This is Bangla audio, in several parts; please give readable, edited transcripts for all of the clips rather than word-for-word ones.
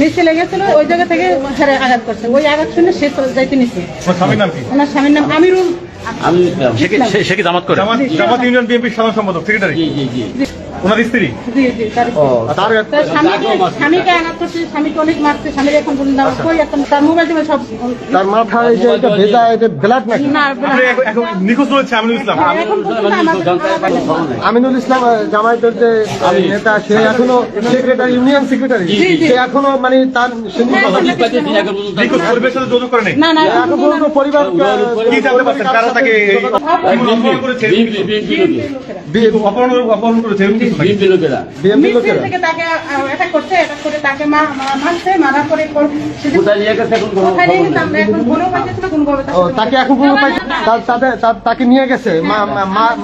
নিচে লেগেছিল, ওই জায়গা থেকে ছেড়ে আঘাত করছে। ওই আঘাত শুনে সে যাইতে নিচ্ছে। ওনার স্বামীর নাম আমিরুল ইসলাম। সে কি জামাত করে? জামাত ইউনিয়ন বিএনপির সাধারণ সম্পাদক, সেক্রেটারি। ওনার স্ত্রী। জি জি, তার স্বামীকে আঘাত করছে, স্বামীকে অনেক মারছে। স্বামীর এখন বলুন না, কই এখন তার মোবাইল টোবাইল সব। তার মাথায় যে এটা ভেজা, এটা ব্লাড নাকি? না, এখন নিখোঁজ রয়েছে আমিনুল ইসলাম। এখন পর্যন্ত আমিনুল ইসলাম জামায়াতের যে নেতা, সে এখনো সেক্রেটারি, ইউনিয়ন সেক্রেটারি। সে এখনো মানে তার নিখোঁজ পরিবারের সাথে যোগাযোগ করে নেই। না না, এখন পর্যন্ত পরিবার কি জানতে পারছেন কারা তাকে অপহরণ করেছে? অপহরণ করেছে বিএনপি লোকেরা। মিছিল থেকে তাকে অ্যাটাক করছে, অ্যাটাক করে তাকে মারছে, মারার পরে কোথায় নিয়ে গেছে আমরা এখন ফোনও পাচ্ছি না কোনোভাবে। তাকে এখন কোনো তাকে নিয়ে গেছে,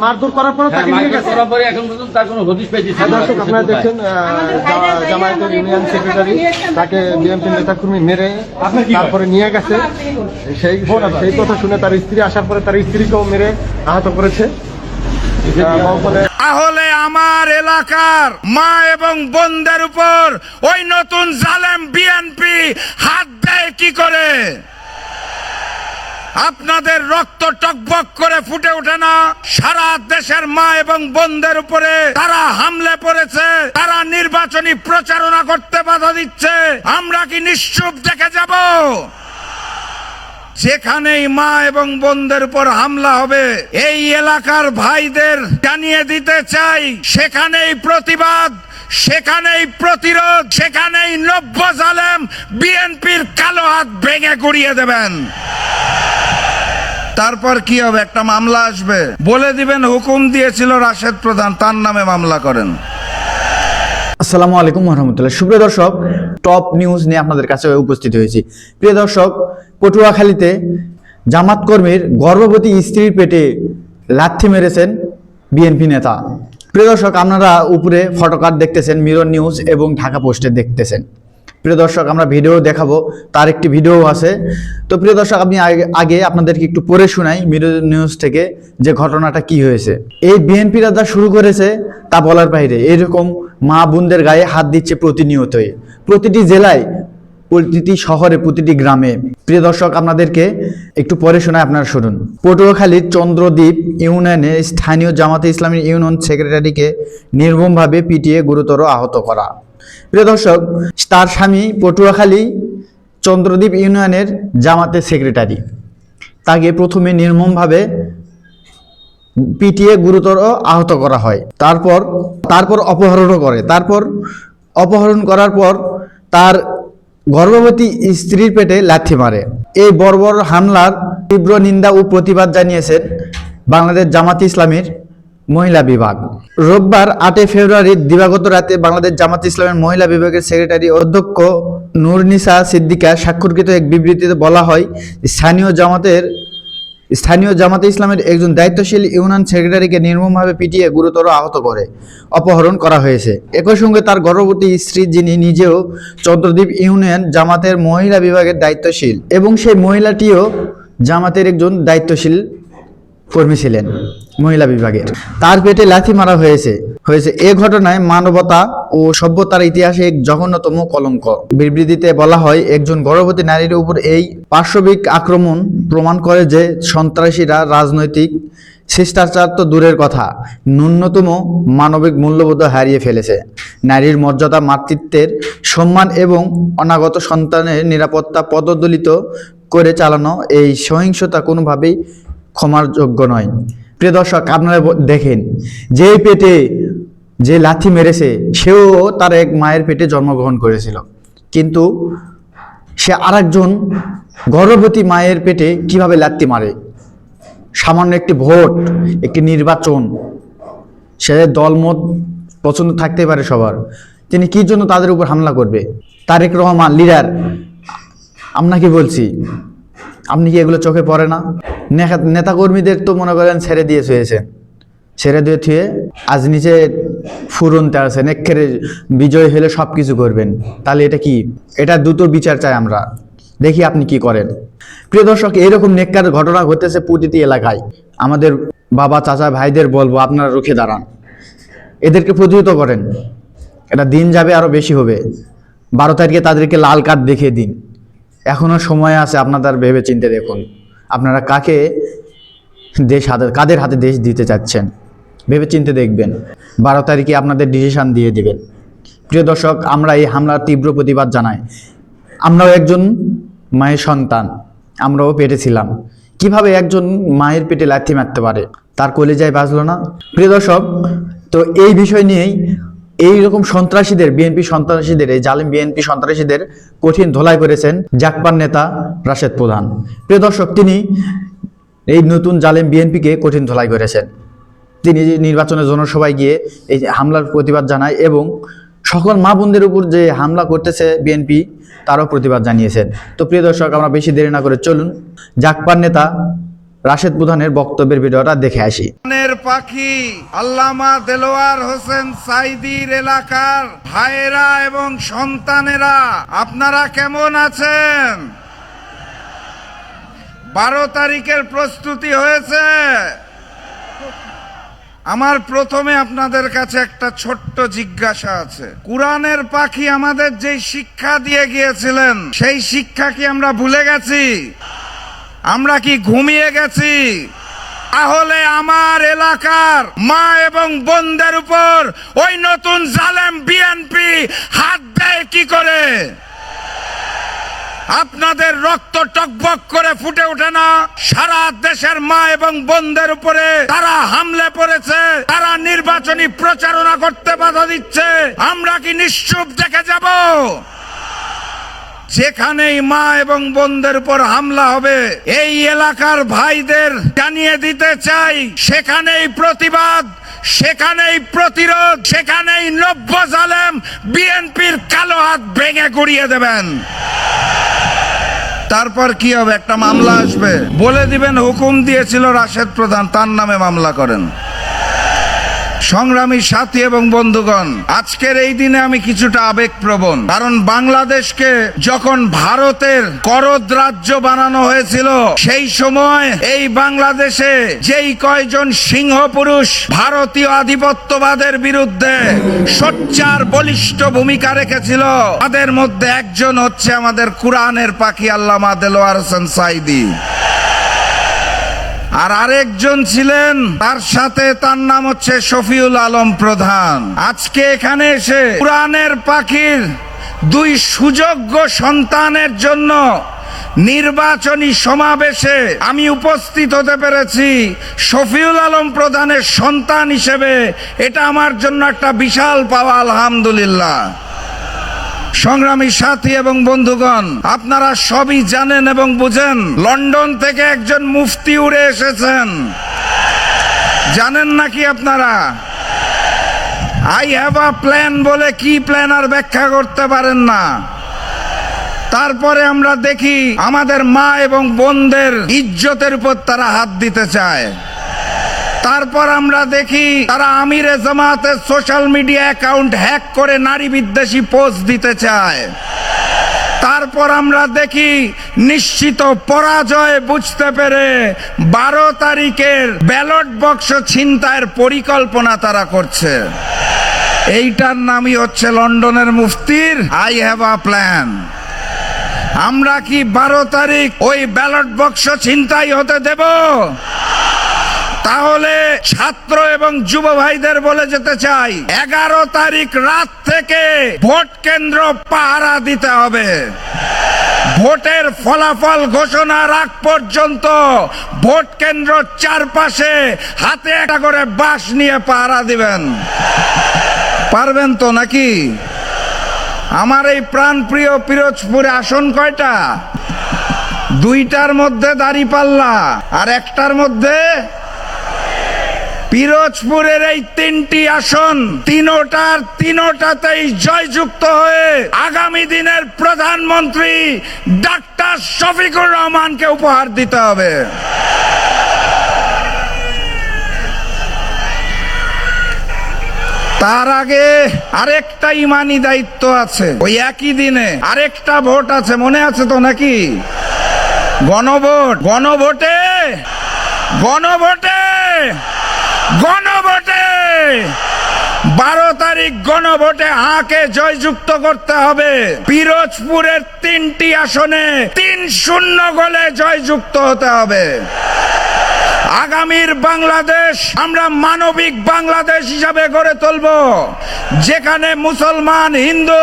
মারধর করার পরে তাকে নিয়ে গেছে। এখন পর্যন্ত তার কোনো হদিশ পাইছি। দর্শক, আপনারা দেখছেন জামায়াতের ইউনিয়ন সেক্রেটারি তাকে বিএনপি নেতাকর্মী মেরে তারপরে নিয়ে গেছে। সেই কথা শুনে তার স্ত্রী আসার পরে তার স্ত্রীকেও মেরে আহত করেছে। তাহলে আমার এলাকার মা এবং বোনদের উপর ওই নতুন জালেম বিএনপি হাত দেয় কি করে? আপনাদের রক্ত টকবক করে ফুটে ওঠে না? সারা দেশের মা এবং বোনদের উপরে তারা হামলে পড়েছে, তারা নির্বাচনী প্রচারণা করতে বাধা দিচ্ছে। আমরা কি নিশ্চুপ দেখে যাব? যেখানেই মা এবং বোনদের উপর হামলা হবে, এই এলাকার ভাইদের জানিয়ে দিতে চাই, সেখানেই প্রতিবাদ, সেখানেই প্রতিরোধ, সেখানেই নব্য জালেম বিএনপির কালো হাত ভেঙে গুড়িয়ে দেবেন। তারপর কি হবে? একটা মামলা আসবে, বলে দিবেন হুকুম দিয়েছিল রাশেদ প্রধান, তার নামে মামলা করেন। আসসালামু আলাইকুম রহমতুল্লাহ। সুপ্রিয় দর্শক, টপ নিউজ নিয়ে আপনাদের কাছে উপস্থিত হয়েছি। প্রিয় দর্শক, পটুয়াখালীতে জামাত কর্মীর গর্ভবতী স্ত্রীর পেটে লাথি মেরেছেন বিএনপি নেতা। প্রিয় দর্শক, আপনারা উপরে ফটোকার্ড দেখতেছেন, মিরর নিউজ এবং ঢাকা পোস্টে দেখতেছেন। প্রিয় দর্শক, আমরা ভিডিও দেখাবো, তার একটি ভিডিও আছে। তো প্রিয় দর্শক, আমি আগে আপনাদেরকে একটু পড়ে শোনাই মিরর নিউজ থেকে যে ঘটনাটা কি হয়েছে। এই বিএনপিরা যা শুরু করেছে তা বলার বাইরে। এরকম মা বোনদের গায়ে হাত দিচ্ছে প্রতিনিয়তই, প্রতিটি জেলায়, প্রতিটি শহরে, প্রতিটি গ্রামে। প্রিয় দর্শক, আপনাদেরকে একটু পরে শোনায়, আপনারা শুনুন। পটুয়াখালীর চন্দ্রদ্বীপ ইউনিয়নে স্থানীয় জামাতে ইসলামী ইউনিয়ন সেক্রেটারিকে নির্মমভাবে পিটিয়ে গুরুতর আহত করা। প্রিয় দর্শক, তার স্বামী পটুয়াখালী চন্দ্রদ্বীপ ইউনিয়নের জামাতের সেক্রেটারি, তাকে প্রথমে নির্মমভাবে পিটিয়ে গুরুতর আহত করা হয়। তারপর অপহরণও করে। অপহরণ করার পর তার গর্ভবতী স্ত্রীর পেটে লাথি মারে। এই বর্বর হামলার তীব্র নিন্দা ও প্রতিবাদ জানিয়েছেন বাংলাদেশ জামাতে ইসলামীর মহিলা বিভাগ। রোববার 8 ফেব্রুয়ারি দিবাগত রাতে বাংলাদেশ জামাতে ইসলামের মহিলা বিভাগের সেক্রেটারি অধ্যক্ষ নূরনিসা সিদ্দিকা স্বাক্ষরকৃত এক বিবৃতিতে বলা হয়, স্থানীয় জামাতে ইসলামের একজন দায়িত্বশীল ইউনিয়ন সেক্রেটারিকে নির্মমভাবে পিটিয়ে গুরুতর আহত করে অপহরণ করা হয়েছে। একই সঙ্গে তার গর্ভবতী স্ত্রী, যিনি নিজেও চন্দ্রদ্বীপ ইউনিয়ন জামাতের মহিলা বিভাগের দায়িত্বশীল, এবং সেই মহিলাটিও জামাতের একজন দায়িত্বশীল কর্মী ছিলেন মহিলা বিভাগের, তার পেটে লাথি মারা হয়েছে। এ ঘটনায় মানবতা ও সভ্যতার ইতিহাসে এক জঘন্যতম কলঙ্ক। বিবৃতিতে বলা হয়, একজন গর্ভবতী নারীর উপর এই পাশবিক আক্রমণ প্রমাণ করে যে সন্ত্রাসীরা রাজনৈতিক শিষ্টাচার তো দূরের কথা, ন্যূনতম মানবিক মূল্যবোধ হারিয়ে ফেলেছে। নারীর মর্যাদা, মাতৃত্বের সম্মান এবং অনাগত সন্তানের নিরাপত্তা পদদলিত করে চালানো এই সহিংসতা কোনোভাবেই ক্ষমার যোগ্য নয়। প্রিয় দর্শক, আপনারা দেখেন, যে পেটে যে লাথি মেরেছে সেও তার এক মায়ের পেটে জন্মগ্রহণ করেছিল, কিন্তু সে আরেকজন গর্ভবতী মায়ের পেটে কিভাবে লাথি মারে? সামান্য একটি ভোট, একটি নির্বাচন, সে দলমত পছন্দ থাকতে পারে সবার, তিনি কি জন্য তাদের উপর হামলা করবে? তারেক রহমান লিডার, আপনাকে বলছি, আপনি কি এগুলো চোখে পড়ে না? নেতাকর্মীদের তো মনে করেন ছেড়ে দিয়ে শুয়েছেন, ছেড়ে দিয়ে থুয়ে আজ নিচে ফুরনতে আছেন, একেবারে বিজয় হলে সব কিছু করবেন। তাহলে এটা কি? এটা দ্রুত বিচার চাই আমরা, দেখি আপনি কি করেন। প্রিয় দর্শক, এইরকম নেককার ঘটনা ঘটেছে প্রতিটি এলাকায়। আমাদের বাবা, চাচা, ভাইদের বলবো, আপনারা রুখে দাঁড়ান, এদেরকে প্রতিহত করেন। এটা দিন যাবে আরো বেশি হবে। 12 তারিখে তাদেরকে লাল কার্ড দেখিয়ে দিন। এখনো সময় আছে, আপনাদের ভেবে চিন্তে দেখুন আপনারা কাদের হাতে দেশ দিতে চাচ্ছেন, ভেবে চিন্তে দেখবেন। 12 তারিখে আপনাদের ডিসিশন দিয়ে দিবেন। প্রিয় দর্শক, আমরা এই হামলার তীব্র প্রতিবাদ জানাই। আমরাও একজন মায়ের সন্তান, আমরাও পেটে ছিলাম। কিভাবে একজন মায়ের পেটে লাথি মারতে পারে, তার কলেজায় বাজলো না? প্রিয় দর্শক, তো এই বিষয় নিয়েই এইরকম সন্ত্রাসীদের, বিএনপি সন্ত্রাসীদের, এই জালিম বিএনপি সন্ত্রাসীদের কঠিন ধোলাই করেছেন জাকপার নেতা রাশেদ প্রধান। প্রিয় দর্শক, তিনি এই নতুন জালিম বিএনপিকে কঠিন ধোলাই করেছেন। তিনি নির্বাচনের জনসভায় গিয়ে এই হামলার প্রতিবাদ জানায় এবং সকল মা বোনদের উপর যে হামলা করতেছে বিএনপি, তারও প্রতিবাদ জানিয়েছেন। তো প্রিয় দর্শক, আমরা বেশি দেরি না করে চলুন জাকপার নেতা রাশেদ প্রধানের বক্তব্যের ভিডিওটা দেখে আসি। পাখি আল্লামা দেলোয়ার হোসেন সাইদির এলাকার ভাইয়েরা এবং সন্তানেরা, আপনারা কেমন আছেন? 12 তারিখের প্রস্তুতি হয়েছে? আমার প্রথমে আপনাদের কাছে একটা ছোট্ট জিজ্ঞাসা আছে। কুরআনের পাখি আমাদের যে শিক্ষা দিয়ে গিয়েছিলেন, সেই শিক্ষা কি আমরা ভুলে গেছি? আমরা কি ঘুমিয়ে গেছি? তাহলে আমার এলাকার মা এবং বোনদের উপর ওই নতুন জালেম বিএনপি হাত দেয় কি করে? আপনাদের রক্ত টকবক করে ফুটে ওঠে না? সারা দেশের মা এবং বোনদের উপরে তারা হামলে পড়েছে, তারা নির্বাচনী প্রচারণা করতে বাধা দিচ্ছে। আমরা কি নিশ্চুপ দেখে যাব? যেখানেই মা এবং বোনদের উপর হামলা হবে, এই এলাকার ভাইদের জানিয়ে দিতে চাই, সেখানেই প্রতিবাদ, সেখানেই প্রতিরোধ, সেখানেই নব্য জালেম বিএনপির কালো হাত ভেঙে গুড়িয়ে দেবেন। তারপর কি হবে? একটা মামলা আসবে, বলে দিবেন হুকুম দিয়েছিল রাশেদ প্রধান, তার নামে মামলা করেন। সংগ্রামী সাথী এবং বন্ধুগণ, আজকের এই দিনে আমি কিছুটা আবেগপ্রবণ। কারণ বাংলাদেশকে যখন ভারতের করদ রাজ্য বানানো হয়েছিল, সেই সময় এই বাংলাদেশে যেই কয়জন সিংহ পুরুষ ভারতীয় আধিপত্যবাদের বিরুদ্ধে সোচ্চার বলিষ্ঠ ভূমিকা রেখেছিল, তাদের মধ্যে একজন হচ্ছে আমাদের কুরআনের পাখি আল্লামা দেলোয়ার হোসেন সাইদি। আর আরেকজন ছিলেন তার সাথে, তার নাম হচ্ছে শফিউল আলম প্রধান। আজকে এখানে এসে কুরআনের পাখির 2 সুযোগ্য সন্তানের জন্য নির্বাচনী সমাবেশে আমি উপস্থিত হতে পেরেছি শফিউল আলম প্রধানের সন্তান হিসেবে। এটা আমার জন্য একটা বিশাল পাওয়া, আলহামদুলিল্লাহ। সংগ্রামী সাথী এবং বন্ধুগণ, আপনারা সবই জানেন এবং বুঝেন, লন্ডন থেকে একজন মুফতি উড়ে এসেছেন। জানেন নাকি আপনারা? আই হ্যাভ আ প্ল্যান বলে কি প্ল্যান আর ব্যাখ্যা করতে পারেন না। তারপরে আমরা দেখি আমাদের মা এবং বোনদের ইজ্জতের উপর তারা হাত দিতে চায়। তারপর আমরা দেখি তারা আমিরে জামাতের সোশ্যাল মিডিয়া অ্যাকাউন্ট হ্যাক করে নারী বিদ্বেষী পোস্ট দিতে চায়। তারপর আমরা দেখি নিশ্চিত পরাজয় বুঝতে পেরে 12 তারিখের ব্যালট বাক্স ছিনতাইয়ের পরিকল্পনা তারা করছে। এইটার নামই হচ্ছে লন্ডনের মুফতির আই হ্যাভ আ প্ল্যান। আমরা কি 12 তারিখ ওই ব্যালট বাক্স ছিনতাই হতে দেব? তাহলে ছাত্র এবং যুব ভাইদের বলে যেতে চাই, 11 তারিখ রাত থেকে ভোট কেন্দ্র পাহারা দিতে হবে। ভোটের ফলাফল ঘোষণার আগ পর্যন্ত ভোট কেন্দ্র চারপাশে হাতে একটা করে বাঁশ নিয়ে পাহারা দিবেন। পারবেন তো নাকি? আমার এই প্রাণপ্রিয় পিরোজপুরে আসন কয়টা? 2টার মধ্যে দাঁড়িপাল্লা আর 1টার মধ্যে পিরোজপুরের এই 3টি আসন, তিনোটাতেই জয়যুক্ত হয়ে আগামী দিনের প্রধানমন্ত্রী ডাক্তার শফিকুর রহমানকে উপহার দিতে হবে। তার আগে আরেকটা ইমানি দায়িত্ব আছে। ওই একই দিনে আরেকটা ভোট আছে, মনে আছে তো নাকি? গণভোট। 12 তারিখ গণভোটে হাঁকে জয়যুক্ত করতে হবে। পিরোজপুরের 3টি আসনে 3-0 গোলে জয়যুক্ত হতে হবে। আগামীর বাংলাদেশ আমরা মানবিক বাংলাদেশ হিসাবে গড়ে তুলব, যেখানে মুসলমান হিন্দু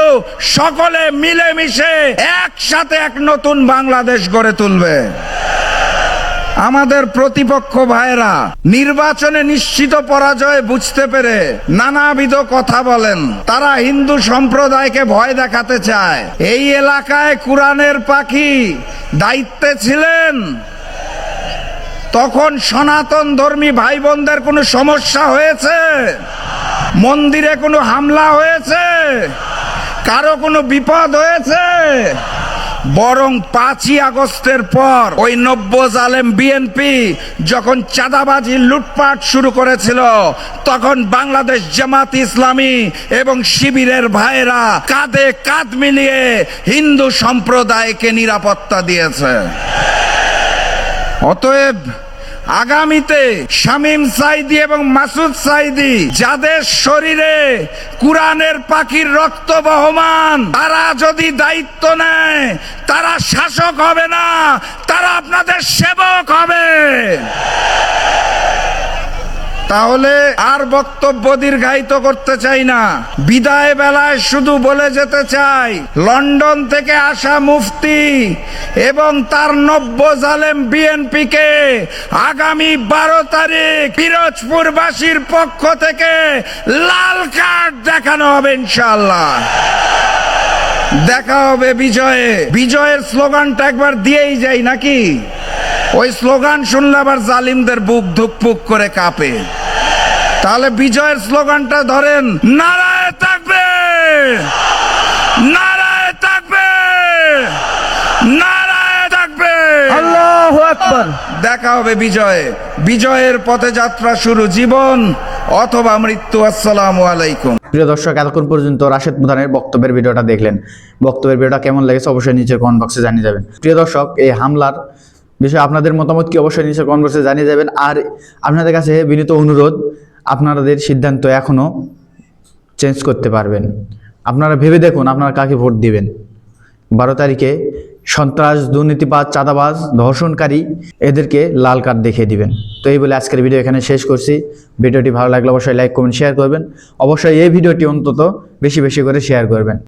সকলে মিলেমিশে একসাথে এক নতুন বাংলাদেশ গড়ে তুলবে। আমাদের প্রতিপক্ষ ভাইরা নির্বাচনে নিশ্চিত পরাজয় বুঝতে পেরে নানাবিধ কথা বলেন। তারা হিন্দু সম্প্রদায়কে ভয় দেখাতে চায়। এই এলাকায় কোরআনের পাখি দায়িত্বে ছিলেন, তখন সনাতন ধর্মী ভাই বোনদের কোনো সমস্যা হয়েছে? মন্দিরে কোনো হামলা হয়েছে? কারো কোনো বিপদ হয়েছে? বরং 5ই আগস্টের পর ওই নব্য জালেম বিএনপি যখন চাঁদাবাজি লুটপাট শুরু করেছিল, তখন বাংলাদেশ জামাত ইসলামী এবং শিবিরের ভাইরা কাঁধে কাঁধ মিলিয়ে হিন্দু সম্প্রদায়কে নিরাপত্তা দিয়েছে। অতএব আগামীতে শামীম সাঈদী এবং মাসুদ সাঈদী, যাদের শরীরে কোরআনের পাখির রক্ত বহমান, তারা যদি দায়িত্ব নেয়, তারা শাসক হবে না, তারা আপনাদের সেবক হবে। তাহলে আর বক্তব্য দীর্ঘায়িত করতে চাই না। বিদায় বেলায় শুধু বলে যেতে চাই, লন্ডন থেকে আসা মুফতি এবং তার নব্য জালেম বিএনপিকে আগামী 12 তারিখ পিরোজপুরবাসীর পক্ষ থেকে লাল কার্ড দেখানো হবে ইনশাআল্লাহ। দেখা হবে বিজয়ে। বিজয়ের স্লোগানটা একবার দিয়েই যাই নাকি? ওই স্লোগান শুনলে আবার জালিমদের বুক ধুকপুক করে কাঁপে। তাহলে বিজয়ের স্লোগানটা ধরেন, নারায়ে তাকবীর, নারায়ে তাকবীর, নারায়ে তাকবীর, আল্লাহু আকবার। দেখা হবে বিজয়ে। বিজয়ের পথে যাত্রা শুরু, জীবন অথবা মৃত্যু। আসসালামু আলাইকুম। প্রিয় দর্শক, এতক্ষণ পর্যন্ত রাশেদ প্রধানের বক্তব্যের ভিডিওটা দেখলেন। বক্তব্যের ভিডিওটা কেমন লেগেছে অবশ্যই নিচের কমেন্ট বক্সে জানিয়ে যাবেন। প্রিয় দর্শক, এই হামলার বিষয়ে আপনাদের মতামত কি অবশ্যই নিচের কমেন্ট বক্সে জানিয়ে যাবেন। আর আপনাদের কাছে বিনীত অনুরোধ, আপনাদের সিদ্ধান্ত এখনও চেঞ্জ করতে পারবেন। আপনারা ভেবে দেখুন আপনারা কাকে ভোট দিবেন। 12 তারিখে সন্ত্রাস, দুর্নীতিবাজ, চাঁদাবাজ, ধর্ষণকারী এদেরকে লাল কার্ড দেখিয়ে দিবেন। তো এই বলে আজকের ভিডিও এখানে শেষ করছি। ভিডিওটি ভালো লাগলে অবশ্যই লাইক, কমেন্ট, শেয়ার করবেন। অবশ্যই এই ভিডিওটি অন্তত বেশি বেশি করে শেয়ার করবেন।